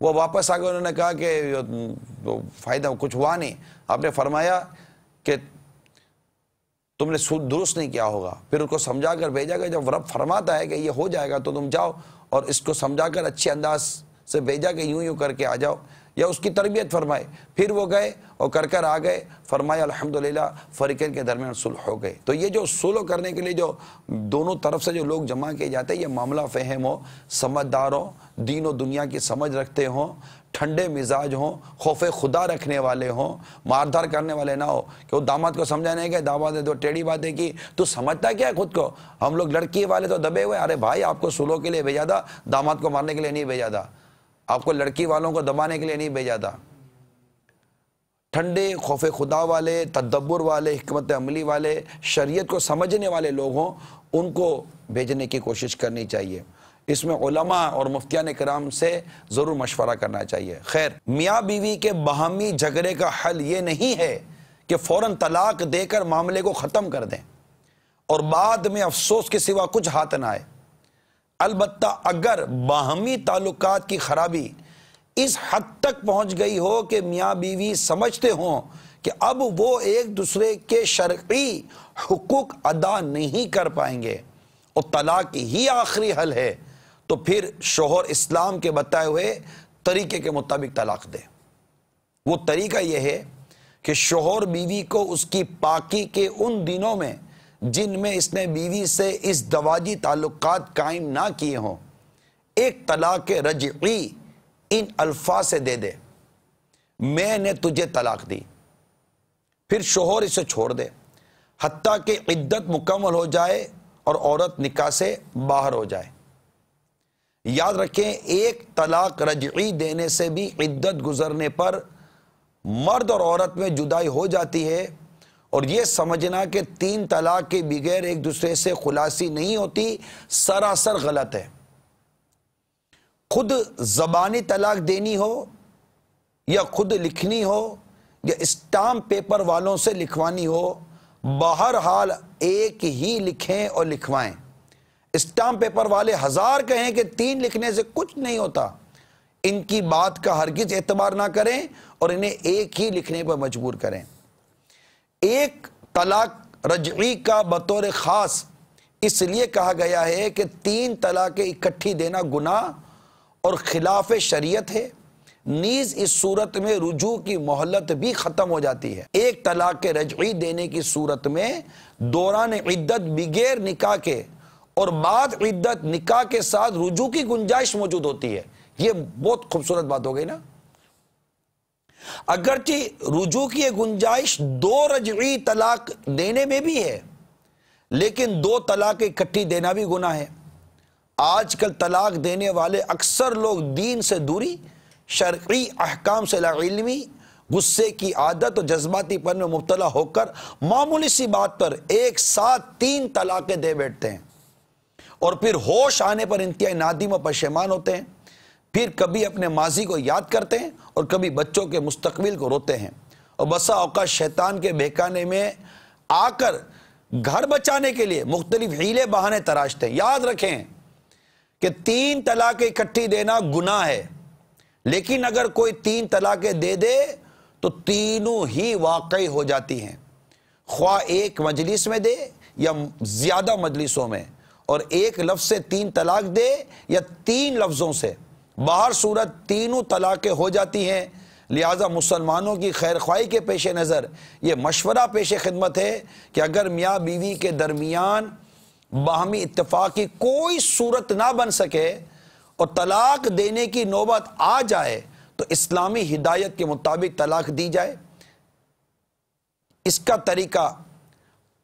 B: وہ واپس آ گئے, انہوں نے کہا کہ فائدہ کچھ ہوا نہیں. آپ نے فرمایا کہ تم نے سود درست نہیں کیا ہوگا. پھر ان کو سمجھا کر بھیجا گیا. جب رب فرماتا ہے کہ یہ ہو جائے گا تو تم جاؤ, اور اس کو سمجھا کر اچھے انداز سے بھیجا کہ یوں یوں کر کے آ جاؤ, یا اس کی تربیت فرمائے. پھر وہ گئے اور کر آ گئے. فرمایا الحمدللہ فریقین کے درمیان صلح ہو گئے. تو یہ جو صلح کرنے کے لیے جو دونوں طرف سے جو لوگ جمع کیے جاتے ہیں, یہ معاملہ فہم ہو, سمجھدار ہو, دین و دنیا کی سمجھ رکھتے ہوں, ٹھنڈے مزاج ہوں, خوف خدا رکھنے والے ہوں, ماردھار کرنے والے نہ ہو. کہ وہ داماد کو سمجھانے گئے, داماد نے تو ٹیڑھی باتیں کی, تو سمجھتا کیا ہے خود کو, ہم لوگ لڑکی والے تو دبے ہوئے. ارے بھائی, آپ کو صلح کے لیے بھیجا تھا, داماد کو مارنے کے لیے نہیں بھیجا تھا, آپ کو لڑکی والوں کو دبانے کے لیے نہیں بھیجا تھا. ٹھنڈے خوف خدا والے, تدبر والے, حکمت عملی والے, شریعت کو سمجھنے والے لوگ ہوں, ان کو بھیجنے کی کوشش کرنی چاہیے. اس میں علماء اور مفتیان کرام سے ضرور مشورہ کرنا چاہیے. خیر, میاں بیوی کے باہمی جھگڑے کا حل یہ نہیں ہے کہ فوراً طلاق دے کر معاملے کو ختم کر دیں اور بعد میں افسوس کے سوا کچھ ہاتھ نہ آئے. البتہ اگر باہمی تعلقات کی خرابی اس حد تک پہنچ گئی ہو کہ میاں بیوی سمجھتے ہوں کہ اب وہ ایک دوسرے کے شرعی حقوق ادا نہیں کر پائیں گے اور طلاق ہی آخری حل ہے, تو پھر شوہر اسلام کے بتائے ہوئے طریقے کے مطابق طلاق دے. وہ طریقہ یہ ہے کہ شوہر بیوی کو اس کی پاکی کے ان دنوں میں جن میں اس نے بیوی سے اس زواجی تعلقات قائم نہ کیے ہوں, ایک طلاق رجعی ان الفاظ سے دے دے, میں نے تجھے طلاق دی. پھر شوہر اسے چھوڑ دے حتیٰ کہ عدت مکمل ہو جائے اور عورت نکاح سے باہر ہو جائے. یاد رکھیں, ایک طلاق رجعی دینے سے بھی عدت گزرنے پر مرد اور عورت میں جدائی ہو جاتی ہے, اور یہ سمجھنا کہ 3 طلاق کے بغیر ایک دوسرے سے خلاصی نہیں ہوتی سراسر غلط ہے. خود زبانی طلاق دینی ہو یا خود لکھنی ہو یا اسٹامپ پیپر والوں سے لکھوانی ہو, بہرحال ایک ہی لکھیں اور لکھوائیں. اسٹامپ پیپر والے 1000 کہیں کہ 3 لکھنے سے کچھ نہیں ہوتا, ان کی بات کا ہرگز اعتبار نہ کریں اور انہیں ایک ہی لکھنے پر مجبور کریں. ایک طلاق رجعی کا بطور خاص اس لیے کہا گیا ہے کہ 3 طلاقیں اکٹھی دینا گناہ اور خلاف شریعت ہے, نیز اس صورت میں رجوع کی مہلت بھی ختم ہو جاتی ہے. ایک طلاق رجعی دینے کی صورت میں دوران عدت بغیر نکاح کے اور بعد عدت نکاح کے ساتھ رجوع کی گنجائش موجود ہوتی ہے. یہ بہت خوبصورت بات ہو گئی نا. اگرچہ رجوع کی گنجائش 2 رجعی طلاق دینے میں بھی ہے, لیکن 2 طلاق اکٹھی دینا بھی گناہ ہے. آج کل طلاق دینے والے اکثر لوگ دین سے دوری, شرعی احکام سے لا علمی, غصے کی عادت اور جذباتی پن میں مبتلا ہو کر معمولی سی بات پر ایک ساتھ 3 طلاقیں دے بیٹھتے ہیں, اور پھر ہوش آنے پر انتہائی نادم و پشیمان ہوتے ہیں. پھر کبھی اپنے ماضی کو یاد کرتے ہیں اور کبھی بچوں کے مستقبل کو روتے ہیں, اور بسا اوقات شیطان کے بہکانے میں آ کر گھر بچانے کے لیے مختلف حیلے بہانے تراشتے ہیں. یاد رکھیں کہ 3 طلاقیں اکٹھی دینا گناہ ہے, لیکن اگر کوئی 3 طلاقیں دے دے تو تینوں ہی واقع ہو جاتی ہیں, خواہ ایک مجلس میں دے یا زیادہ مجلسوں میں, اور ایک لفظ سے 3 طلاق دے یا 3 لفظوں سے, باہر صورت تینوں طلاقیں ہو جاتی ہیں. لہٰذا مسلمانوں کی خیر خواہی کے پیش نظر یہ مشورہ پیش خدمت ہے کہ اگر میاں بیوی کے درمیان باہمی اتفاق کی کوئی صورت نہ بن سکے اور طلاق دینے کی نوبت آ جائے تو اسلامی ہدایت کے مطابق طلاق دی جائے. اس کا طریقہ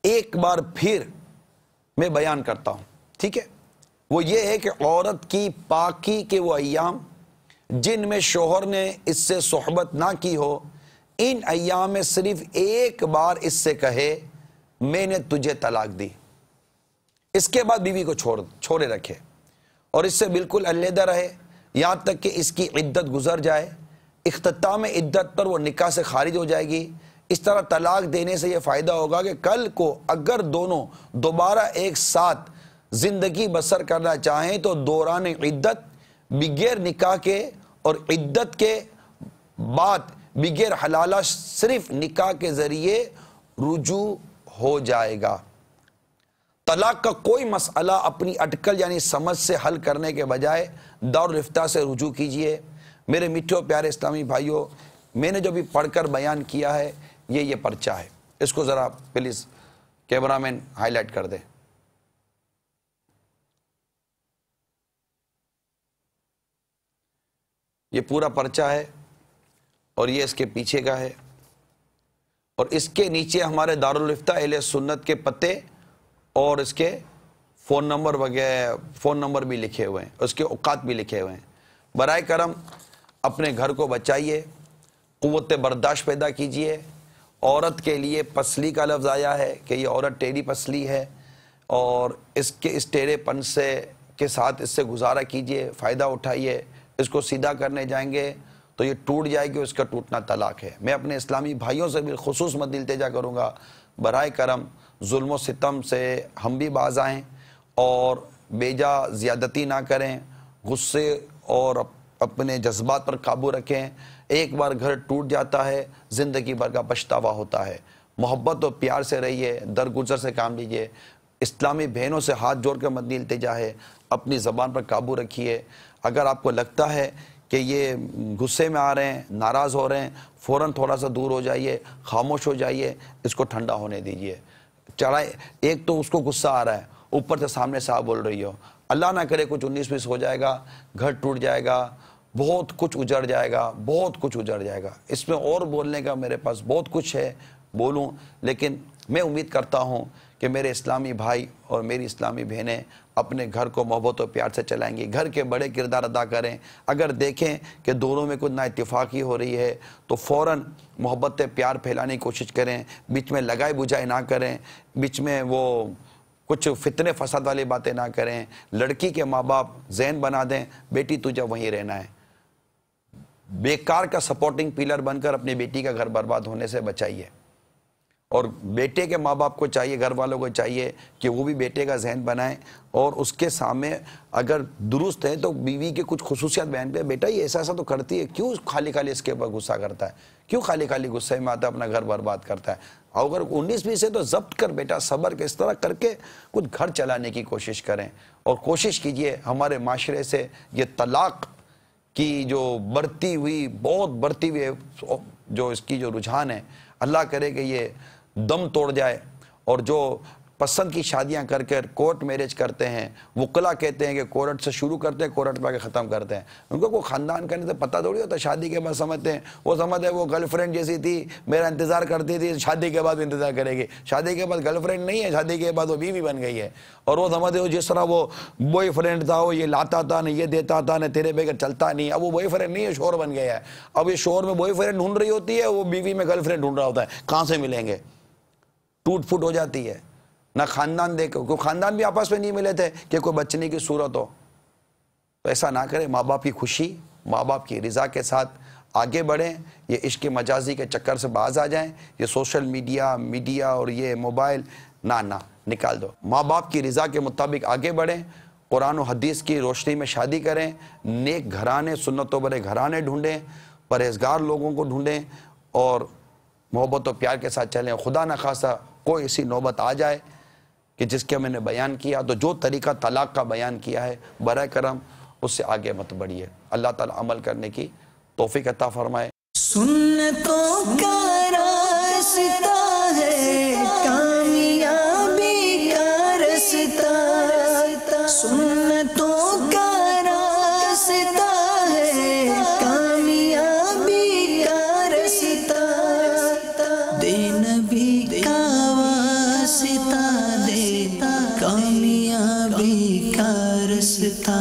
B: ایک بار پھر میں بیان کرتا ہوں, ٹھیک ہے. وہ یہ ہے کہ عورت کی پاکی کے وہ ایام جن میں شوہر نے اس سے صحبت نہ کی ہو, ان ایام میں صرف ایک بار اس سے کہے میں نے تجھے طلاق دی. اس کے بعد بیوی کو چھوڑے رکھے اور اس سے بالکل علیحدہ رہے یہاں تک کہ اس کی عدت گزر جائے. اختتام عدت پر وہ نکاح سے خارج ہو جائے گی. اس طرح طلاق دینے سے یہ فائدہ ہوگا کہ کل کو اگر دونوں دوبارہ ایک ساتھ زندگی بسر کرنا چاہیں تو دوران عدت بغیر نکاح کے اور عدت کے بعد بغیر حلالہ صرف نکاح کے ذریعے رجوع ہو جائے گا۔ طلاق کا کوئی مسئلہ اپنی اٹکل یعنی سمجھ سے حل کرنے کے بجائے دارالفتاء سے رجوع کیجئے۔ میرے میٹھے اور پیارے اسلامی بھائیوں، میں نے جو بھی پڑھ کر بیان کیا ہے یہ پرچہ ہے، اس کو ذرا please cameraman highlight کر دیں۔ یہ پورا پرچہ ہے اور یہ اس کے پیچھے کا ہے، اور اس کے نیچے ہمارے دارالفتاء اہل سنت کے پتے اور اس کے فون نمبر وغیرہ، فون نمبر بھی لکھے ہوئے ہیں، اس کے اوقات بھی لکھے ہوئے ہیں۔ برائے کرم اپنے گھر کو بچائیے، قوت برداشت پیدا کیجئے۔ عورت کے لیے پسلی کا لفظ آیا ہے کہ یہ عورت ٹیڑھی پسلی ہے، اور اس ٹیڑھے پن کے ساتھ اس سے گزارا کیجئے، فائدہ اٹھائیے۔ اس کو سیدھا کرنے جائیں گے تو یہ ٹوٹ جائے گی، اس کا ٹوٹنا طلاق ہے۔ میں اپنے اسلامی بھائیوں سے بالخصوص مد التجا کروں گا، برائے کرم ظلم و ستم سے ہم بھی باز آئیں اور بیجا زیادتی نہ کریں، غصے اور اپنے جذبات پر قابو رکھیں۔ ایک بار گھر ٹوٹ جاتا ہے، زندگی بھر کا پچھتاوا ہوتا ہے۔ محبت اور پیار سے رہیے، درگزر سے کام لیجئے۔ اسلامی بہنوں سے ہاتھ جوڑ کر مدنی التجا ہے، اپنی زبان پر قابو رکھیے۔ اگر آپ کو لگتا ہے کہ یہ غصے میں آ رہے ہیں، ناراض ہو رہے ہیں، فوراً تھوڑا سا دور ہو جائیے، خاموش ہو جائیے، اس کو ٹھنڈا ہونے دیجئے۔ ایک تو اس کو غصہ آ رہا ہے، اوپر سے سامنے سے آپ بول رہی ہو، اللہ نہ کرے کچھ 19-20 ہو جائے گا، گھر ٹوٹ جائے گا، بہت کچھ اجڑ جائے گا، بہت کچھ اجڑ جائے گا۔ اس میں اور بولنے کا میرے پاس بہت کچھ ہے، بولوں، لیکن میں امید کرتا ہوں کہ میرے اسلامی بھائی اور میری اسلامی بہنیں اپنے گھر کو محبت و پیار سے چلائیں گی، گھر کے بڑے کردار ادا کریں۔ اگر دیکھیں کہ دونوں میں کچھ نا اتفاقی ہو رہی ہے تو فوراً محبت پیار پھیلانے کی کوشش کریں، بیچ میں لگائے بجھائے نہ کریں، بیچ میں وہ کچھ فتنے فساد والی باتیں نہ کریں۔ لڑکی کے ماں باپ ذہن بنا دیں، بیٹی تجھے وہیں رہنا ہے۔ بیکار کا سپورٹنگ پیلر بن کر اپنی بیٹی کا گھر برباد ہونے سے بچائیے، اور بیٹے کے ماں باپ کو چاہیے، گھر والوں کو چاہیے کہ وہ بھی بیٹے کا ذہن بنائیں، اور اس کے سامنے اگر درست ہے تو بیوی کے کچھ خصوصیات بیان پہ، بیٹا یہ ایسا تو کرتی ہے، کیوں خالی خالی اس کے اوپر غصہ کرتا ہے، کیوں خالی خالی غصے میں آتا ہے، اپنا گھر برباد کرتا ہے۔ اگر 19-20 ہے تو ضبط کر بیٹا، صبر کے اس طرح کر کے کچھ گھر چلانے کی کوشش کریں، اور کوشش کیجئے ہمارے معاشرے سے یہ طلاق کی جو بڑھتی ہوئی، بہت بڑھتی ہوئی جو اس کی جو رجحان ہے، اللہ کرے کہ یہ دم توڑ جائے، اور جو پسند کی شادیاں کر کر کورٹ میرج کرتے ہیں، وکلا کہتے ہیں کہ کورٹ سے شروع کرتے ہیں، کورٹ پہ ختم کرتے ہیں، ان کو کوئی خاندان کرنے سے پتہ تھوڑی ہوتا، شادی کے بعد سمجھتے ہیں، وہ سمجھتے ہیں وہ گرل فرینڈ جیسی تھی، میرا انتظار کرتی تھی، شادی کے بعد انتظار کرے گی، شادی کے بعد گرل فرینڈ نہیں ہے، شادی کے بعد وہ بیوی بن گئی ہے، اور وہ سمجھتے ہو جس طرح وہ بوائے فرینڈ تھا، وہ یہ لاتا تھا، نہ یہ دیتا تھا، نہ تیرے بغیر چلتا نہیں، اب وہ بوائے فرینڈ نہیں ہے، شوہر بن گیا ہے۔ اب یہ شوہر میں بوائے فرینڈ ڈھونڈ رہی ہوتی ہے، وہ بیوی میں گرل فرینڈ ڈھونڈ رہا ہوتا ہے، کہاں سے ملیں گے؟ ٹوٹ پھوٹ ہو جاتی ہے، نہ خاندان دیکھو، کوئی خاندان بھی آپس میں نہیں ملے تھے کہ کوئی بچنے کی صورت ہو، تو ایسا نہ کریں۔ ماں باپ کی خوشی، ماں باپ کی رضا کے ساتھ آگے بڑھیں، یہ عشق مجازی کے چکر سے باز آ جائیں، یہ سوشل میڈیا اور یہ موبائل نہ نکال دو، ماں باپ کی رضا کے مطابق آگے بڑھیں، قرآن و حدیث کی روشنی میں شادی کریں، نیک گھرانے، سنتوں برے گھرانے ڈھونڈیں، پرہیزگار لوگوں کو ڈھونڈیں، اور محبت و پیار کے ساتھ چلیں۔ خدا نہ خواستہ کوئی ایسی نوبت آ جائے کہ جس کے میں نے بیان کیا، تو جو طریقہ طلاق کا بیان کیا ہے برائے کرم اس سے آگے مت بڑھیے۔ اللہ تعالی عمل کرنے کی توفیق عطا فرمائے۔
A: سنتوں کا راستہ ہے کامیابی کا راستہ، سنتوں کا راستہ ہے کامیابی کا راستہ، دے نبی کا واسطہ، دے کامیابی کا راستہ۔